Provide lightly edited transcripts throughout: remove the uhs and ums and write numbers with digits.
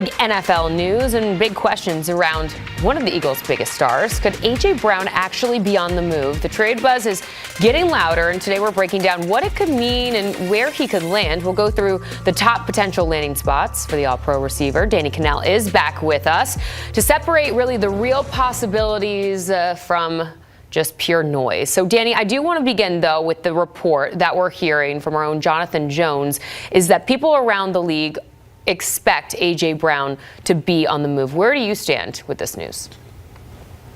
NFL news and big questions around one of the Eagles' biggest stars. Could A.J. Brown actually be on the move? The trade buzz is getting louder, and today we're breaking down what it could mean and where he could land. We'll go through the top potential landing spots for the All-Pro receiver. Danny Cannell is back with us to separate really the real possibilities from just pure noise. So, Danny, I do want to begin, though, with the report that we're hearing from our own Jonathan Jones, is that people around the league expect A.J. Brown to be on the move. Where do you stand with this news?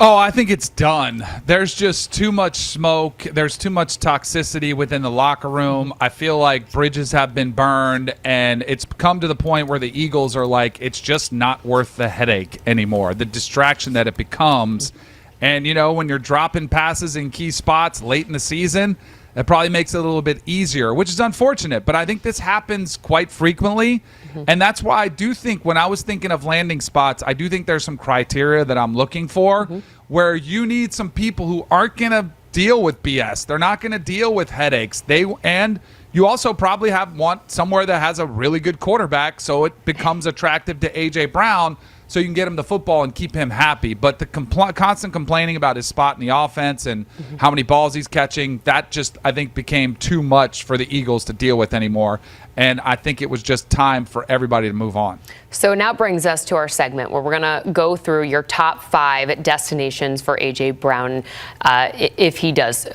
Oh, I think it's done. There's just too much smoke. There's too much toxicity within the locker room. I feel like bridges have been burned, and it's come to the point where the Eagles are like, it's just not worth the headache anymore, the distraction that it becomes. And, you know, when you're dropping passes in key spots late in the season, that probably makes it a little bit easier, which is unfortunate. But I think this happens quite frequently. And that's why I do think when I was thinking of landing spots, I do think there's some criteria that I'm looking for where you need some people who aren't going to deal with BS. They're not going to deal with headaches. And you also probably want somewhere that has a really good quarterback so it becomes attractive to A.J. Brown so you can get him the football and keep him happy. But the constant complaining about his spot in the offense and how many balls he's catching, that just, I think, became too much for the Eagles to deal with anymore. And I think it was just time for everybody to move on. So now brings us to our segment where we're going to go through your top 5 destinations for A.J. Brown if he does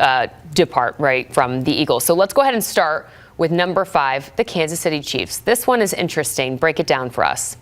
depart right from the Eagles. So let's go ahead and start with number 5, the Kansas City Chiefs. This one is interesting. Break it down for us.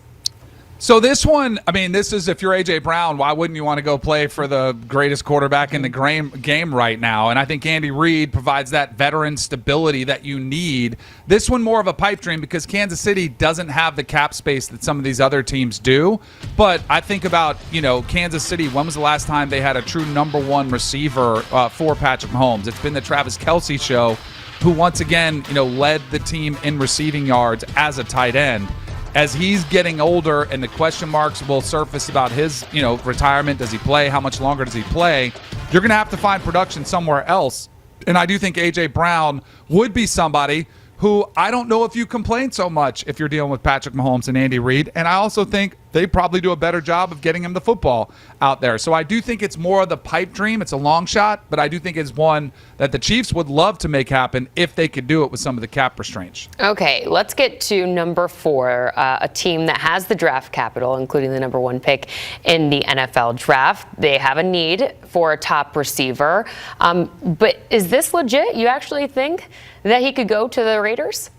So this one, I mean, this is if you're A.J. Brown, why wouldn't you want to go play for the greatest quarterback in the game right now? And I think Andy Reid provides that veteran stability that you need. This one more of a pipe dream because Kansas City doesn't have the cap space that some of these other teams do. But I think about, you know, Kansas City, when was the last time they had a true number 1 receiver for Patrick Mahomes? It's been the Travis Kelce show, who once again, you know, led the team in receiving yards as a tight end. As he's getting older and the question marks will surface about his, you know, retirement, does he play? How much longer does he play? You're going to have to find production somewhere else. And I do think A.J. Brown would be somebody who I don't know if you complain so much if you're dealing with Patrick Mahomes and Andy Reid. And I also think they probably do a better job of getting him the football out there. So I do think it's more of the pipe dream. It's a long shot, but I do think it's one that the Chiefs would love to make happen if they could do it with some of the cap restraints. Okay, let's get to number 4, a team that has the draft capital, including the number 1 pick in the NFL draft. They have a need for a top receiver. But is this legit? You actually think that he could go to the Raiders?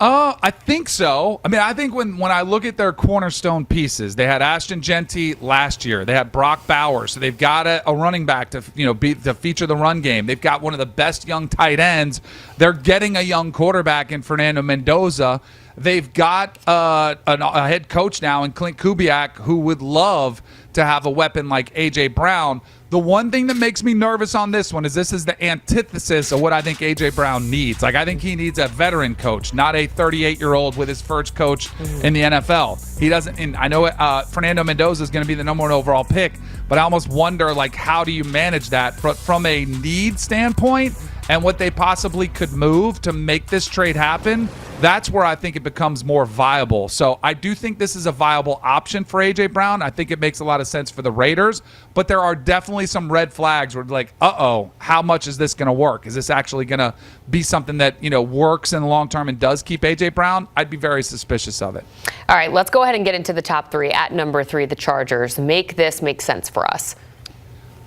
I think so. I mean, I think when I look at their cornerstone pieces, they had Ashton Genty last year. They had Brock Bowers. So they've got a running back to, you know, to feature the run game. They've got one of the best young tight ends. They're getting a young quarterback in Fernando Mendoza. They've got a head coach now in Clint Kubiak who would love to have a weapon like A.J. Brown. The one thing that makes me nervous on this one is this is the antithesis of what I think A.J. Brown needs. Like, I think he needs a veteran coach, not a 38-year-old with his first coach in the NFL. He doesn't. And I know Fernando Mendoza is going to be the number 1 overall pick, but I almost wonder, like, how do you manage that from a need standpoint and what they possibly could move to make this trade happen? That's where I think it becomes more viable. So I do think this is a viable option for A.J. Brown. I think it makes a lot of sense for the Raiders, but there are definitely some red flags where, like, how much is this going to work? Is this actually going to be something that, you know, works in the long term and does keep A.J. Brown? I'd be very suspicious of it. All right, let's go ahead and get into the top 3. At number 3, the Chargers. Make this make sense for us.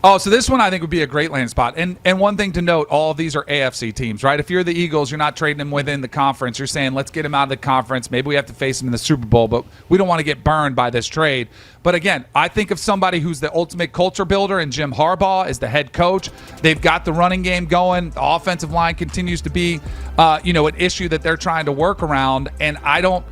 Oh, so this one I think would be a great land spot. And one thing to note, all of these are AFC teams, right? If you're the Eagles, you're not trading them within the conference. You're saying, let's get him out of the conference. Maybe we have to face him in the Super Bowl, but we don't want to get burned by this trade. But again, I think of somebody who's the ultimate culture builder, and Jim Harbaugh is the head coach. They've got the running game going. The offensive line continues to be, an issue that they're trying to work around. And I don't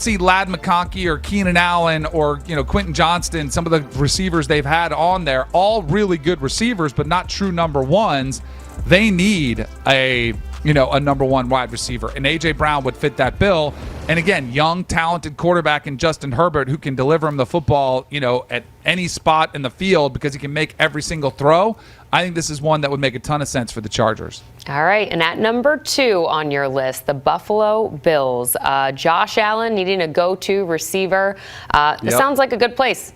see Ladd McConkey or Keenan Allen or, Quentin Johnston, some of the receivers they've had on there, all really good receivers, but not true number 1s. They need a number 1 wide receiver, and A.J. Brown would fit that bill. And again, young, talented quarterback in Justin Herbert who can deliver him the football, at any spot in the field because he can make every single throw. I think this is one that would make a ton of sense for the Chargers. All right, and at number 2 on your list, the Buffalo Bills. Josh Allen needing a go-to receiver. This sounds like a good place.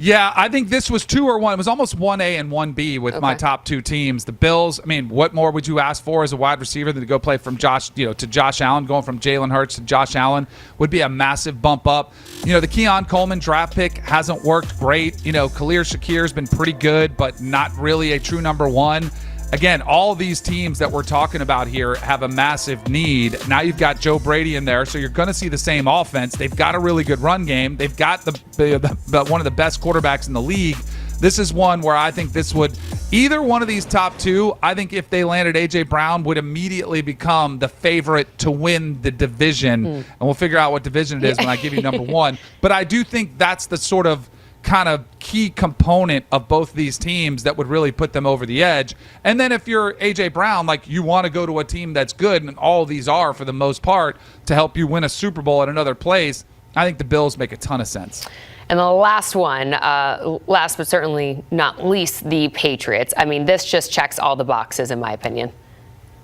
Yeah, I think this was 2 or 1. It was almost 1A and 1B with my top 2 teams. The Bills, what more would you ask for as a wide receiver than to go play from Josh Allen? Going from Jalen Hurts to Josh Allen would be a massive bump up. The Keon Coleman draft pick hasn't worked great. Khalil Shakir's been pretty good, but not really a true number 1. Again, all of these teams that we're talking about here have a massive need. Now you've got Joe Brady in there, so you're going to see the same offense. They've got a really good run game. They've got the one of the best quarterbacks in the league. This is one where I think this would either one of these top 2. I think if they landed A.J. Brown, would immediately become the favorite to win the division. And we'll figure out what division it is when I give you number 1. But I do think that's the sort of kind of key component of both these teams that would really put them over the edge. And then if you're A.J. Brown, you want to go to a team that's good, and all of these are for the most part, to help you win a Super Bowl at another place, I think the Bills make a ton of sense. And the last one, last but certainly not least, the Patriots. This just checks all the boxes in my opinion.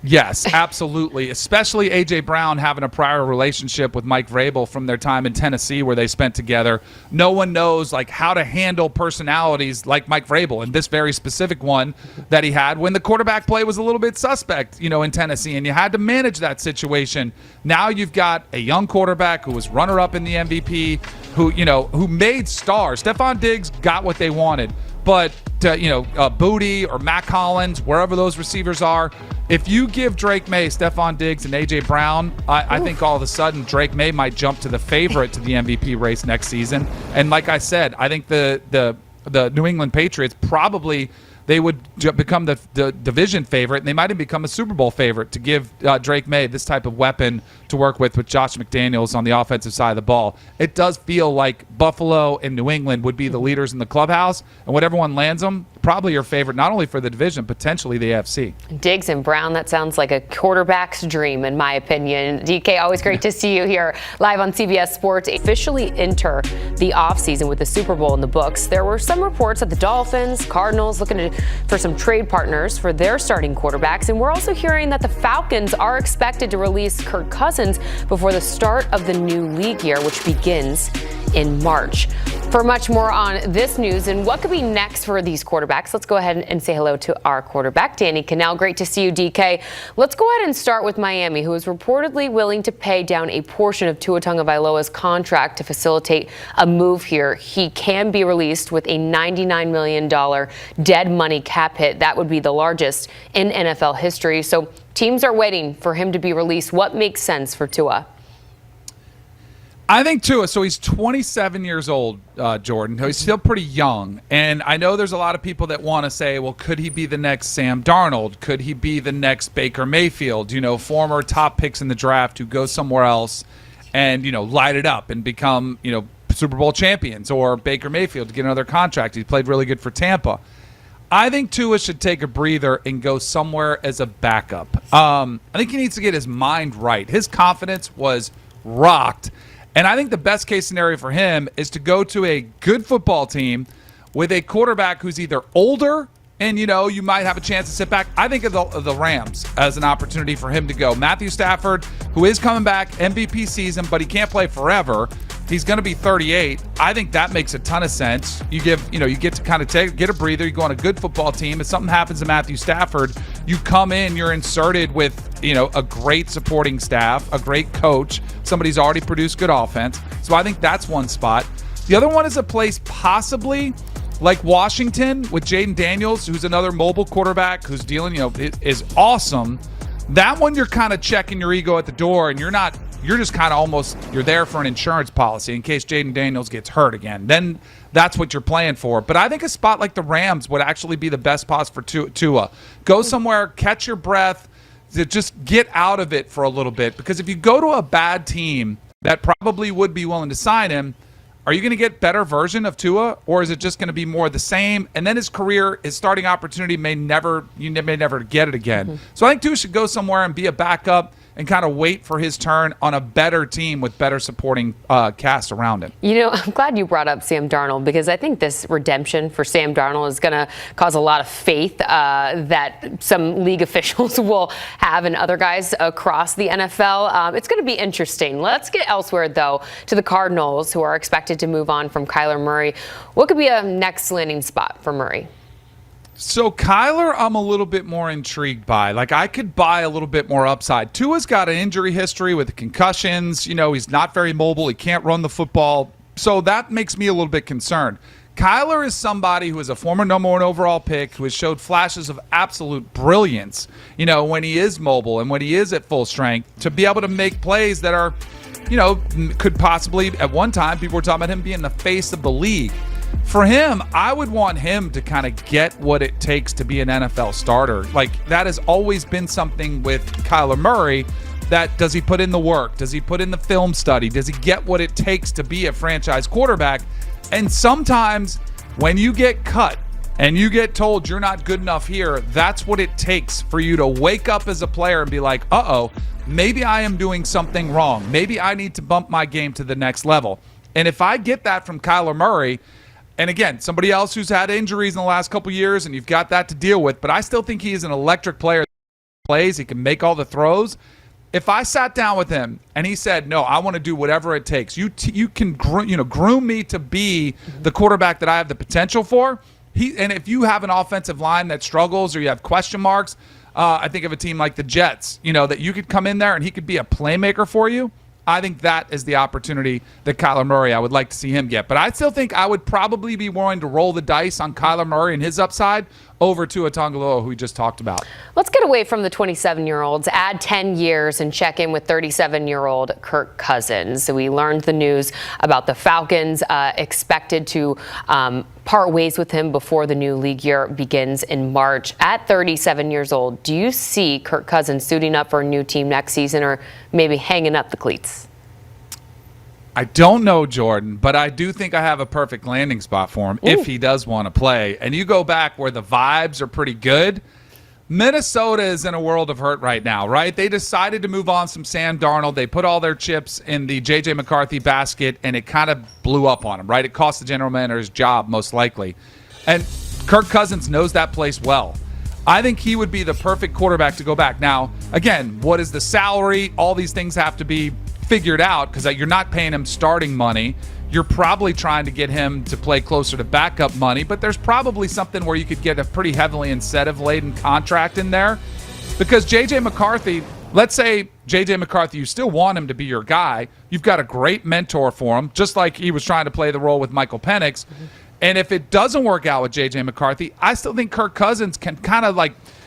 Yes, absolutely. Especially A.J. Brown having a prior relationship with Mike Vrabel from their time in Tennessee where they spent together. No one knows how to handle personalities like Mike Vrabel, and this very specific one that he had when the quarterback play was a little bit suspect, in Tennessee, and you had to manage that situation. Now you've got a young quarterback who was runner-up in the MVP, who made stars. Stephon Diggs got what they wanted. But, Booty or Matt Collins, wherever those receivers are, if you give Drake May, Stephon Diggs, and A.J. Brown, I think all of a sudden Drake May might jump to the favorite to the MVP race next season. And like I said, I think the New England Patriots probably they would become the division favorite, and they might even become a Super Bowl favorite to give Drake May this type of weapon to work with Josh McDaniels on the offensive side of the ball. It does feel like Buffalo and New England would be the leaders in the clubhouse, and whatever one lands them, probably your favorite, not only for the division, potentially the AFC. Diggs and Brown, that sounds like a quarterback's dream, in my opinion. DK, always great to see you here live on CBS Sports. Officially enter the offseason with the Super Bowl in the books. There were some reports that the Dolphins, Cardinals looking for some trade partners for their starting quarterbacks, and we're also hearing that the Falcons are expected to release Kirk Cousins before the start of the new league year, which begins in March. For much more on this news and what could be next for these quarterbacks, let's go ahead and say hello to our quarterback, Danny Cannell. Great to see you, DK. Let's go ahead and start with Miami, who is reportedly willing to pay down a portion of Tua Tagovailoa's contract to facilitate a move here. He can be released with a $99 million dead money cap hit. That would be the largest in NFL history. So teams are waiting for him to be released. What makes sense for Tua? I think Tua, so he's 27 years old, Jordan. He's still pretty young. And I know there's a lot of people that want to say, well, could he be the next Sam Darnold? Could he be the next Baker Mayfield? Former top picks in the draft who go somewhere else and, light it up and become, Super Bowl champions, or Baker Mayfield to get another contract. He played really good for Tampa. I think Tua should take a breather and go somewhere as a backup. I think he needs to get his mind right. His confidence was rocked. And I think the best case scenario for him is to go to a good football team with a quarterback who's either older and, you might have a chance to sit back. I think of the Rams as an opportunity for him to go. Matthew Stafford, who is coming back, MVP season, but he can't play forever. He's going to be 38. I think that makes a ton of sense. You get to kind of get a breather. You go on a good football team. If something happens to Matthew Stafford, you come in, you're inserted with, a great supporting staff, a great coach, somebody's already produced good offense. So I think that's one spot. The other one is a place possibly like Washington with Jaden Daniels, who's another mobile quarterback who's dealing, is awesome. That one you're kind of checking your ego at the door, and you're just kind of almost, you're there for an insurance policy in case Jaden Daniels gets hurt again. Then that's what you're playing for. But I think a spot like the Rams would actually be the best spot for Tua. Go somewhere, catch your breath, to just get out of it for a little bit. Because if you go to a bad team that probably would be willing to sign him, are you going to get better version of Tua, or is it just going to be more the same? And then his career, his starting opportunity you may never get it again. So I think Tua should go somewhere and be a backup and kind of wait for his turn on a better team with better supporting cast around him. I'm glad you brought up Sam Darnold, because I think this redemption for Sam Darnold is going to cause a lot of faith that some league officials will have in other guys across the NFL. It's going to be interesting. Let's get elsewhere, though, to the Cardinals, who are expected to move on from Kyler Murray. What could be a next landing spot for Murray? So Kyler, I'm a little bit more intrigued by. Like, I could buy a little bit more upside. Tua's got an injury history with concussions. He's not very mobile. He can't run the football. So that makes me a little bit concerned. Kyler is somebody who is a former number 1 overall pick who has showed flashes of absolute brilliance, when he is mobile and when he is at full strength, to be able to make plays that are, could possibly, at one time, people were talking about him being the face of the league. For him, I would want him to kind of get what it takes to be an NFL starter. Like, that has always been something with Kyler Murray. That, does he put in the work? Does he put in the film study? Does he get what it takes to be a franchise quarterback? And sometimes when you get cut and you get told you're not good enough here, that's what it takes for you to wake up as a player and be like, uh-oh, maybe I am doing something wrong. Maybe I need to bump my game to the next level. And if I get that from Kyler Murray, and again, somebody else who's had injuries in the last couple years, and you've got that to deal with, but I still think he is an electric player that plays. He can make all the throws. If I sat down with him and he said, no, I want to do whatever it takes, you can groom me to be the quarterback that I have the potential for. And if you have an offensive line that struggles or you have question marks, I think of a team like the Jets, that you could come in there and he could be a playmaker for you. I think that is the opportunity that Kyler Murray, I would like to see him get. But I still think I would probably be willing to roll the dice on Kyler Murray and his upside over to Tagovailoa, who we just talked about. Let's get away from the 27-year-olds, add 10 years, and check in with 37-year-old Kirk Cousins. So we learned the news about the Falcons expected to part ways with him before the new league year begins in March. At 37 years old, do you see Kirk Cousins suiting up for a new team next season, or maybe hanging up the cleats? I don't know, Jordan, but I do think I have a perfect landing spot for him if he does want to play. And you go back where the vibes are pretty good. Minnesota is in a world of hurt right now, right? They decided to move on from Sam Darnold. They put all their chips in the J.J. McCarthy basket, and it kind of blew up on him, right? It cost the general manager his job, most likely. And Kirk Cousins knows that place well. I think he would be the perfect quarterback to go back. Now, again, what is the salary? All these things have to be figured out, because you're not paying him starting money. You're probably trying to get him to play closer to backup money, but there's probably something where you could get a pretty heavily incentive-laden contract in there. Because J.J. McCarthy, let's say J.J. McCarthy, you still want him to be your guy. You've got a great mentor for him, just like he was trying to play the role with Michael Penix. And if it doesn't work out with J.J. McCarthy, I still think Kirk Cousins can kind of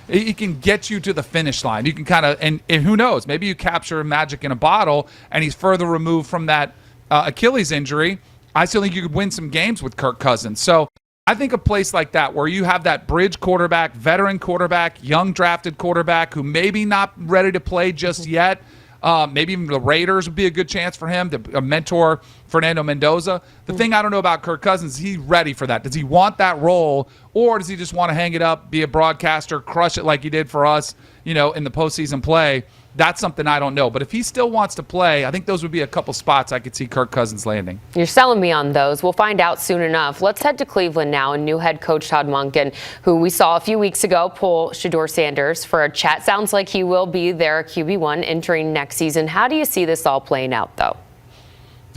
he can get you to the finish line. You can kind of, and who knows, maybe you capture magic in a bottle and he's further removed from that Achilles injury. I still think you could win some games with Kirk Cousins. So I think a place like that where you have that bridge quarterback, veteran quarterback, young drafted quarterback who maybe not ready to play just yet. Maybe even the Raiders would be a good chance for him to mentor Fernando Mendoza. The thing I don't know about Kirk Cousins, is he ready for that? Does he want that role, or does he just want to hang it up, be a broadcaster, crush it like he did for us, in the postseason play? That's something I don't know. But if he still wants to play, I think those would be a couple spots I could see Kirk Cousins landing. You're selling me on those. We'll find out soon enough. Let's head to Cleveland now, and new head coach Todd Monken, who we saw a few weeks ago pull Shedeur Sanders for a chat. Sounds like he will be their QB1 entering next season. How do you see this all playing out, though?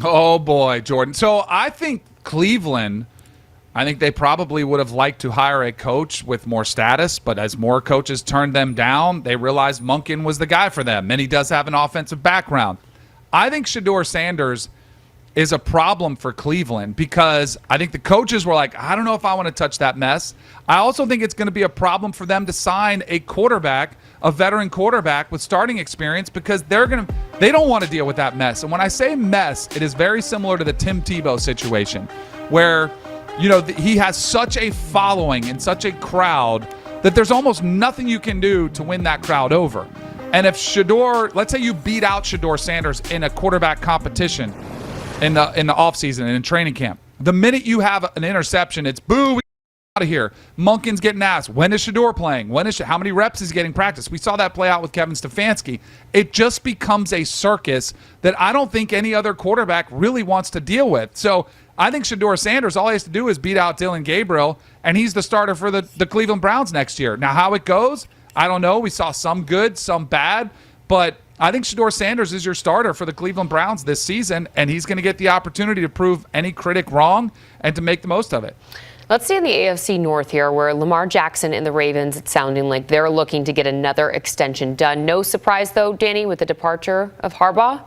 Oh, boy, Jordan. So I think Cleveland, I think they probably would have liked to hire a coach with more status, but as more coaches turned them down, they realized Monken was the guy for them, and he does have an offensive background. I think Shedeur Sanders is a problem for Cleveland because I think the coaches were like, I don't know if I want to touch that mess. I also think it's going to be a problem for them to sign a quarterback, a veteran quarterback with starting experience, because they don't want to deal with that mess. And when I say mess, it is very similar to the Tim Tebow situation where he has such a following and such a crowd that there's almost nothing you can do to win that crowd over. And if let's say you beat out Shedeur Sanders in a quarterback competition in the offseason and in training camp, the minute you have an interception, it's boo, we got out of here. Monken's getting asked, when is Shedeur playing? How many reps is he getting practice? We saw that play out with Kevin Stefanski. It just becomes a circus that I don't think any other quarterback really wants to deal with. So I think Shedeur Sanders, all he has to do is beat out Dylan Gabriel, and he's the starter for the Cleveland Browns next year. Now, how it goes, I don't know. We saw some good, some bad, but I think Shedeur Sanders is your starter for the Cleveland Browns this season, and he's going to get the opportunity to prove any critic wrong and to make the most of it. Let's see in the AFC North here, where Lamar Jackson and the Ravens, it's sounding like they're looking to get another extension done. No surprise, though, Danny, with the departure of Harbaugh?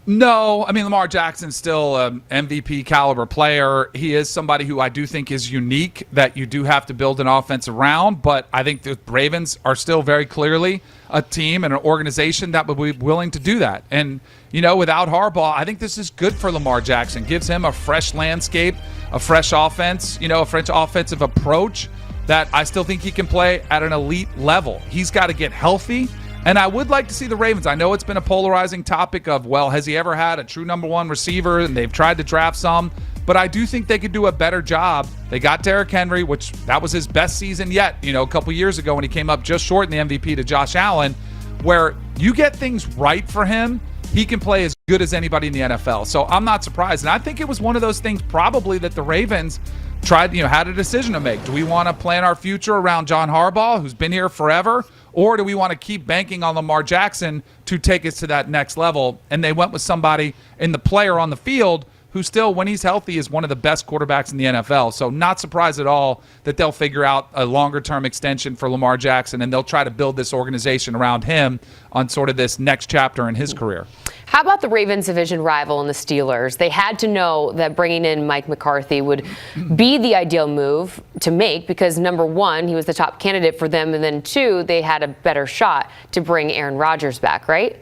No, I mean, Lamar Jackson's still an MVP caliber player. He is somebody who I do think is unique that you do have to build an offense around, but I think the Ravens are still very clearly a team and an organization that would be willing to do that. And, without Harbaugh, I think this is good for Lamar Jackson. Gives him a fresh landscape, a fresh offense, a fresh offensive approach that I still think he can play at an elite level. He's got to get healthy. And I would like to see the Ravens. I know it's been a polarizing topic of, well, has he ever had a true number one receiver? And they've tried to draft some. But I do think they could do a better job. They got Derrick Henry, which that was his best season yet, a couple years ago when he came up just short in the MVP to Josh Allen, where you get things right for him, he can play as good as anybody in the NFL. So I'm not surprised. And I think it was one of those things probably that the Ravens tried, had a decision to make. Do we want to plan our future around John Harbaugh, who's been here forever? Or do we want to keep banking on Lamar Jackson to take us to that next level? And they went with somebody in the player on the field who still, when he's healthy, is one of the best quarterbacks in the NFL. So not surprised at all that they'll figure out a longer-term extension for Lamar Jackson, and they'll try to build this organization around him on sort of this next chapter in his career. How about the Ravens' division rival and the Steelers? They had to know that bringing in Mike McCarthy would be the ideal move to make because, number one, he was the top candidate for them, and then two, they had a better shot to bring Aaron Rodgers back, right?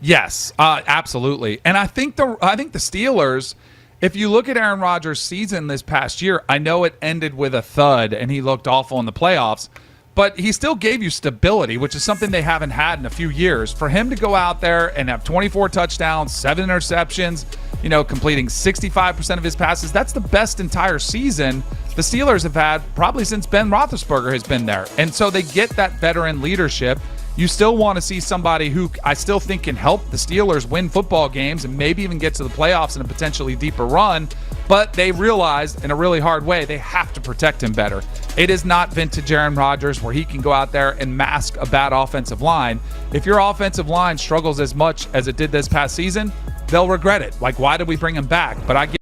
Yes, absolutely. And I think the Steelers, if you look at Aaron Rodgers' season this past year, I know it ended with a thud and he looked awful in the playoffs, but he still gave you stability, which is something they haven't had in a few years. For him to go out there and have 24 touchdowns, 7 interceptions, completing 65% of his passes, that's the best entire season the Steelers have had probably since Ben Roethlisberger has been there. And so they get that veteran leadership. You still want to see somebody who I still think can help the Steelers win football games and maybe even get to the playoffs in a potentially deeper run, but they realized in a really hard way they have to protect him better. It is not vintage Aaron Rodgers where he can go out there and mask a bad offensive line. If your offensive line struggles as much as it did this past season, they'll regret it. Like, why did we bring him back? But I get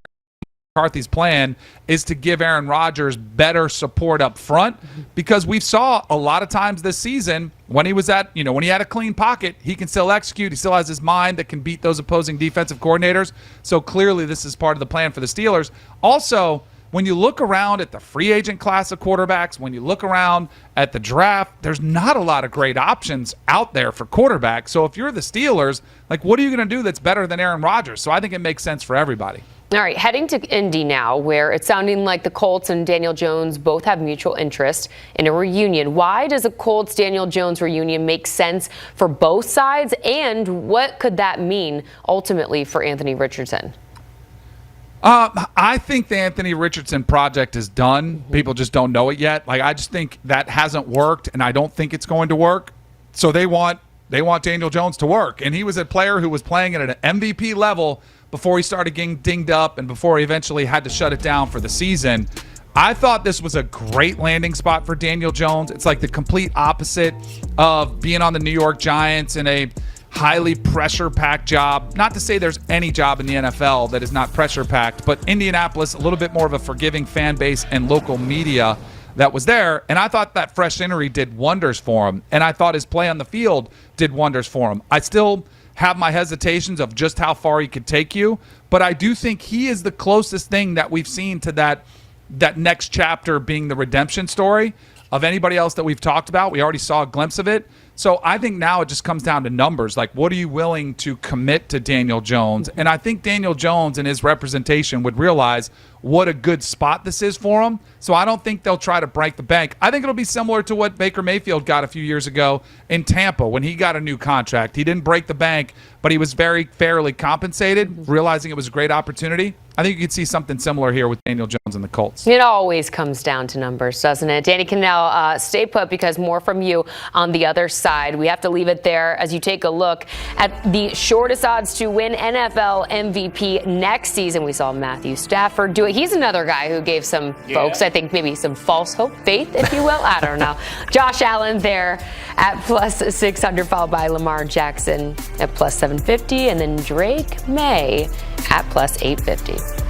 McCarthy's plan is to give Aaron Rodgers better support up front because we saw a lot of times this season when he was when he had a clean pocket, he can still execute. He still has his mind that can beat those opposing defensive coordinators. So clearly this is part of the plan for the Steelers. Also, when you look around at the free agent class of quarterbacks, when you look around at the draft, there's not a lot of great options out there for quarterbacks. So if you're the Steelers, what are you going to do that's better than Aaron Rodgers? So I think it makes sense for everybody. All right, heading to Indy now, where it's sounding like the Colts and Daniel Jones both have mutual interest in a reunion. Why does a Colts-Daniel Jones reunion make sense for both sides, and what could that mean ultimately for Anthony Richardson? I think the Anthony Richardson project is done. People just don't know it yet. I just think that hasn't worked, and I don't think it's going to work. So they want Daniel Jones to work, and he was a player who was playing at an MVP level before he started getting dinged up and before he eventually had to shut it down for the season. I thought this was a great landing spot for Daniel Jones. It's like the complete opposite of being on the New York Giants in a highly pressure-packed job. Not to say there's any job in the NFL that is not pressure-packed, but Indianapolis, a little bit more of a forgiving fan base and local media that was there. And I thought that fresh scenery did wonders for him. And I thought his play on the field did wonders for him. I still have my hesitations of just how far he could take you, but I do think he is the closest thing that we've seen to that next chapter being the redemption story of anybody else that we've talked about. We already saw a glimpse of it. So I think now it just comes down to numbers. What are you willing to commit to Daniel Jones? And I think Daniel Jones and his representation would realize what a good spot this is for him. So I don't think they'll try to break the bank. I think it'll be similar to what Baker Mayfield got a few years ago in Tampa when he got a new contract. He didn't break the bank, but he was very fairly compensated, realizing it was a great opportunity. I think you could see something similar here with Daniel Jones and the Colts. It always comes down to numbers, doesn't it? Danny Cannell, stay put because more from you on the other side. We have to leave it there as you take a look at the shortest odds to win NFL MVP next season. We saw Matthew Stafford do it. He's another guy who gave some folks, I think, maybe some false hope, faith, if you will. I don't know. Josh Allen there at plus 600, followed by Lamar Jackson at plus 750, and then Drake May at plus 850.